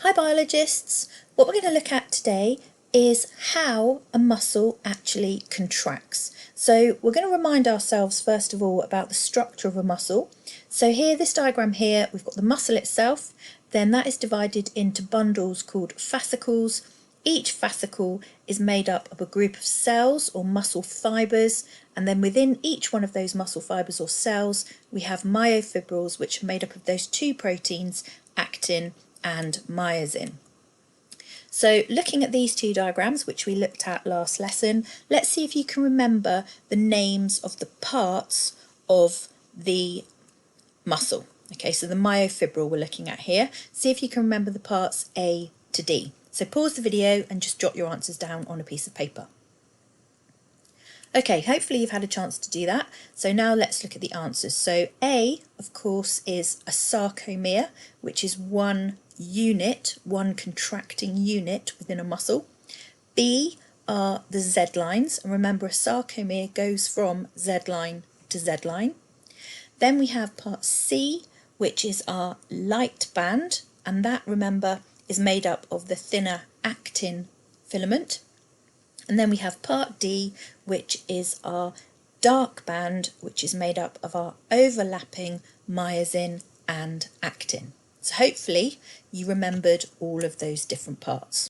Hi biologists! What we're going to look at today is how a muscle actually contracts. So we're going to remind ourselves first of all about the structure of a muscle. So here, this diagram here, we've got the muscle itself, then that is divided into bundles called fascicles. Each fascicle is made up of a group of cells or muscle fibres, and then within each one of those muscle fibres or cells we have myofibrils, which are made up of those two proteins, actin and myosin. So looking at these two diagrams, which we looked at last lesson, let's see if you can remember the names of the parts of the muscle. Okay, so the myofibril we're looking at here. See if you can remember the parts A to D. So pause the video and just jot your answers down on a piece of paper. Okay, hopefully you've had a chance to do that. So now let's look at the answers. So A, of course, is a sarcomere, which is one unit, one contracting unit within a muscle. B are the Z lines, and remember a sarcomere goes from Z line to Z line. Then we have part C, which is our light band, and that, remember, is made up of the thinner actin filament. And then we have part D, which is our dark band, which is made up of our overlapping myosin and actin. So hopefully you remembered all of those different parts.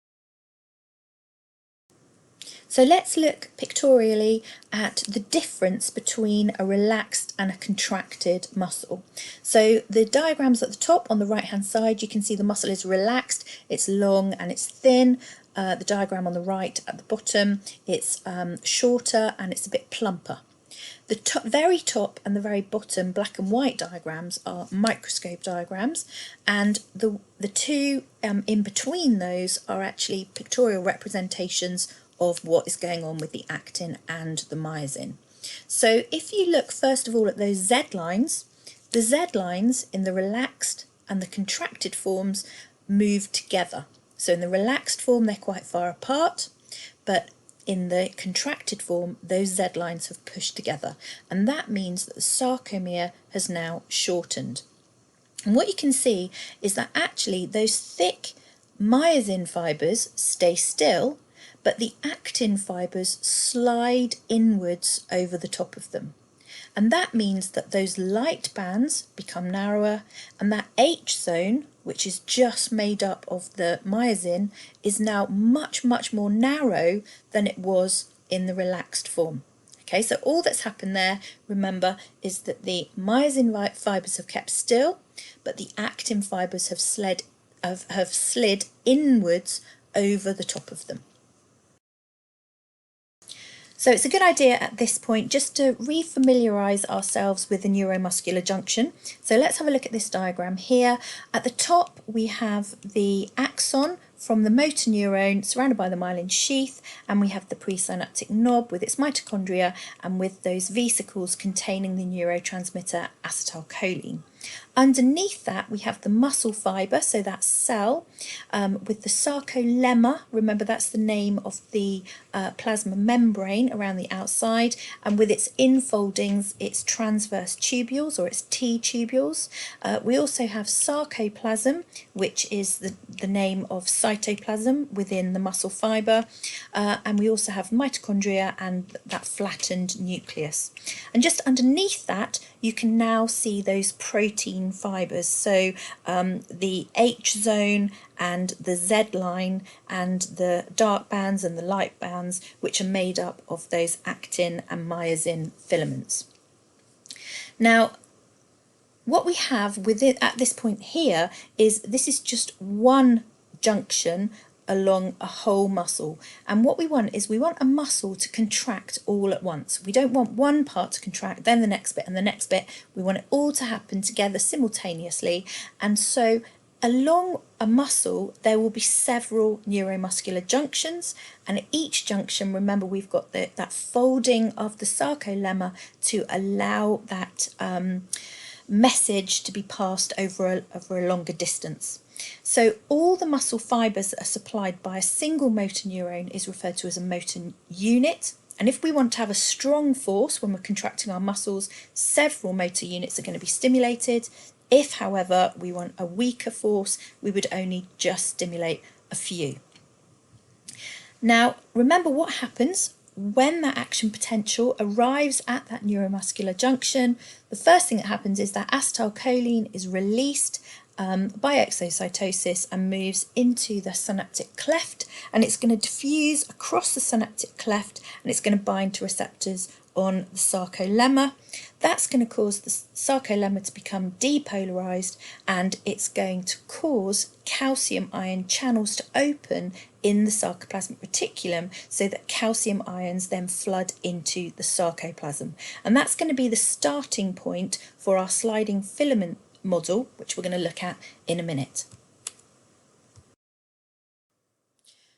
So let's look pictorially at the difference between a relaxed and a contracted muscle. So the diagrams at the top on the right hand side, you can see the muscle is relaxed, it's long and it's thin. The diagram on the right at the bottom, it's shorter and it's a bit plumper. The very top and the very bottom black and white diagrams are microscope diagrams, and the two in between those are actually pictorial representations of what is going on with the actin and the myosin. So if you look first of all at those Z lines, the Z lines in the relaxed and the contracted forms move together. So in the relaxed form they're quite far apart, but in the contracted form those Z lines have pushed together, and that means that the sarcomere has now shortened. And what you can see is that actually those thick myosin fibres stay still, but the actin fibres slide inwards over the top of them. And that means that those light bands become narrower, and that H zone, which is just made up of the myosin, is now much more narrow than it was in the relaxed form. Okay, so all that's happened there, remember, is that the myosin fibres have kept still, but the actin fibres have slid inwards over the top of them. So it's a good idea at this point just to re-familiarise ourselves with the neuromuscular junction. So let's have a look at this diagram here. At the top we have the axon from the motor neuron surrounded by the myelin sheath, and we have the presynaptic knob with its mitochondria and with those vesicles containing the neurotransmitter acetylcholine. Underneath that we have the muscle fibre, so that cell, with the sarcolemma. Remember, that's the name of the plasma membrane around the outside, and with its infoldings, its transverse tubules or its T-tubules. We also have sarcoplasm, which is the name of cytoplasm within the muscle fibre, and we also have mitochondria and that flattened nucleus. And just underneath that you can now see those protein fibres, so the H zone and the Z line and the dark bands and the light bands, which are made up of those actin and myosin filaments. Now, what we have within at this point here is this is just one junction along a whole muscle, and what we want is we want a muscle to contract all at once. We don't want one part to contract, then the next bit and the next bit. We want it all to happen together simultaneously, and so along a muscle there will be several neuromuscular junctions, and at each junction, remember, we've got that folding of the sarcolemma to allow that message to be passed over a longer distance. So all the muscle fibres that are supplied by a single motor neuron is referred to as a motor unit, and if we want to have a strong force when we're contracting our muscles, several motor units are going to be stimulated. If, however, we want a weaker force, we would only just stimulate a few. Now, remember what happens when that action potential arrives at that neuromuscular junction. The first thing that happens is that acetylcholine is released by exocytosis and moves into the synaptic cleft, and it's going to diffuse across the synaptic cleft, and it's going to bind to receptors on the sarcolemma. That's going to cause the sarcolemma to become depolarized, and it's going to cause calcium ion channels to open in the sarcoplasmic reticulum so that calcium ions then flood into the sarcoplasm. And that's going to be the starting point for our sliding filament model, which we're going to look at in a minute.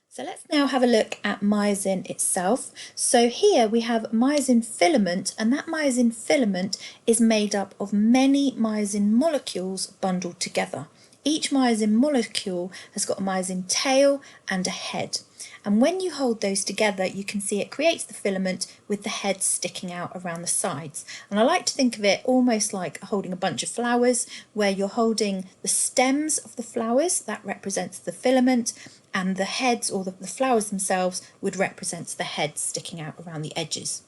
So let's now have a look at myosin itself. So here we have myosin filament, and that myosin filament is made up of many myosin molecules bundled together. Each myosin molecule has got a myosin tail and a head. And when you hold those together, you can see it creates the filament with the head sticking out around the sides. And I like to think of it almost like holding a bunch of flowers, where you're holding the stems of the flowers, that represents the filament, and the heads, or the flowers themselves, would represent the heads sticking out around the edges.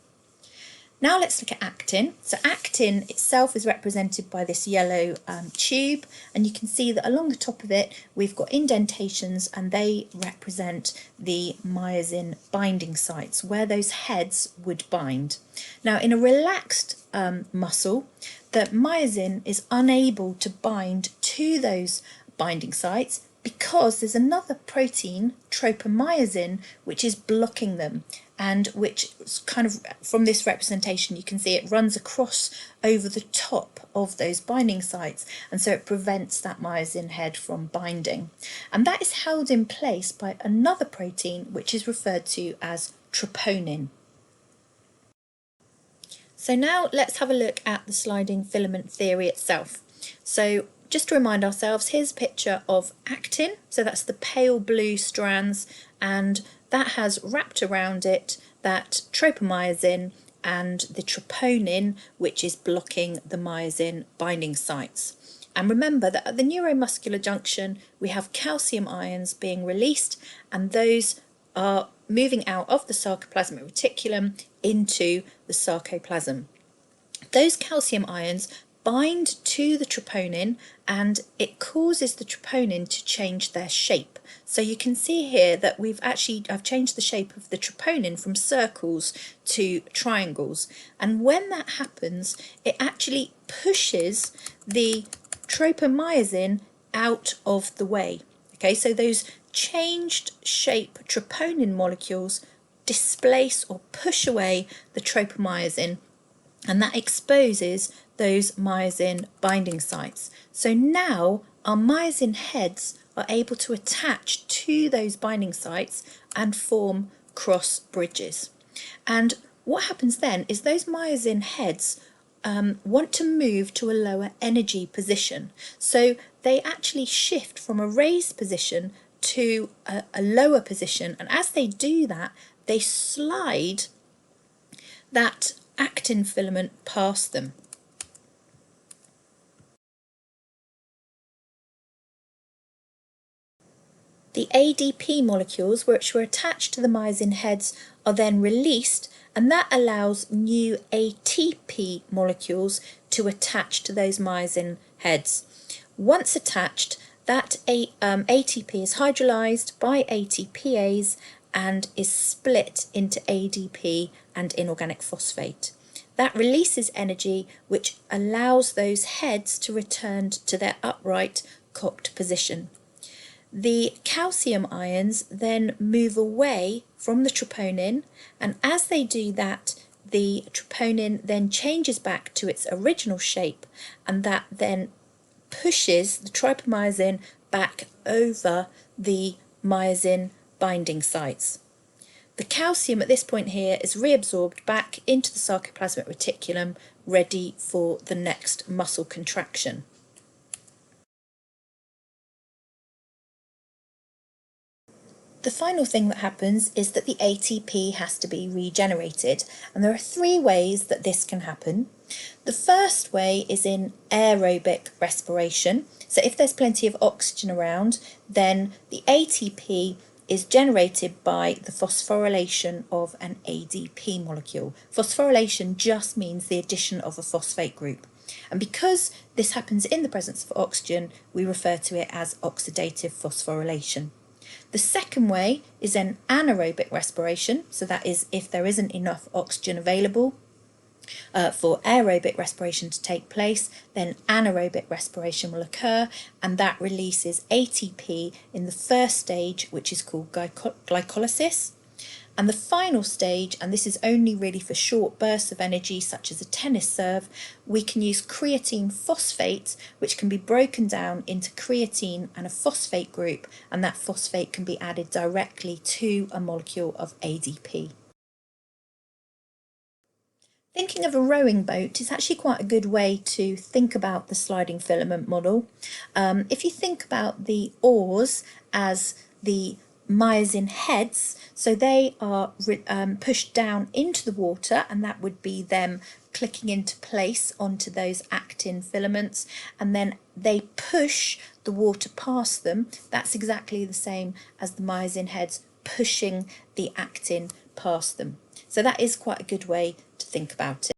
Now let's look at actin. So actin itself is represented by this yellow tube, and you can see that along the top of it we've got indentations, and they represent the myosin binding sites, where those heads would bind. Now in a relaxed muscle, the myosin is unable to bind to those binding sites because there's another protein, tropomyosin, which is blocking them, and which kind of, from this representation, you can see it runs across over the top of those binding sites, and so it prevents that myosin head from binding. And that is held in place by another protein, which is referred to as troponin. So now let's have a look at the sliding filament theory itself. So just to remind ourselves, here's a picture of actin, so that's the pale blue strands, and that has wrapped around it that tropomyosin and the troponin, which is blocking the myosin binding sites. And remember that at the neuromuscular junction we have calcium ions being released, and those are moving out of the sarcoplasmic reticulum into the sarcoplasm. Those calcium ions bind to the troponin, and it causes the troponin to change their shape. So you can see here that I've changed the shape of the troponin from circles to triangles, and when that happens it actually pushes the tropomyosin out of the way. Okay, so those changed shape troponin molecules displace or push away the tropomyosin, and that exposes those myosin binding sites. So now our myosin heads are able to attach to those binding sites and form cross bridges. And what happens then is those myosin heads want to move to a lower energy position. So they actually shift from a raised position to a lower position, and as they do that, they slide that actin filament past them. The ADP molecules, which were attached to the myosin heads, are then released, and that allows new ATP molecules to attach to those myosin heads. Once attached, that ATP is hydrolyzed by ATPase and is split into ADP and inorganic phosphate. That releases energy, which allows those heads to return to their upright cocked position. The calcium ions then move away from the troponin, and as they do that, the troponin then changes back to its original shape, and that then pushes the tropomyosin back over the myosin binding sites. The calcium at this point here is reabsorbed back into the sarcoplasmic reticulum, ready for the next muscle contraction. The final thing that happens is that the ATP has to be regenerated, and there are three ways that this can happen. The first way is in aerobic respiration. So if there's plenty of oxygen around, then the ATP is generated by the phosphorylation of an ADP molecule. Phosphorylation just means the addition of a phosphate group. And because this happens in the presence of oxygen, we refer to it as oxidative phosphorylation. The second way is an anaerobic respiration, so that is if there isn't enough oxygen available for aerobic respiration to take place, then anaerobic respiration will occur, and that releases ATP in the first stage, which is called glycolysis. And the final stage, and this is only really for short bursts of energy such as a tennis serve, we can use creatine phosphate, which can be broken down into creatine and a phosphate group, and that phosphate can be added directly to a molecule of ADP. Thinking of a rowing boat is actually quite a good way to think about the sliding filament model. If you think about the oars as the myosin heads, so they are pushed down into the water, and that would be them clicking into place onto those actin filaments, and then they push the water past them. That's exactly the same as the myosin heads pushing the actin past them. So that is quite a good way to think about it.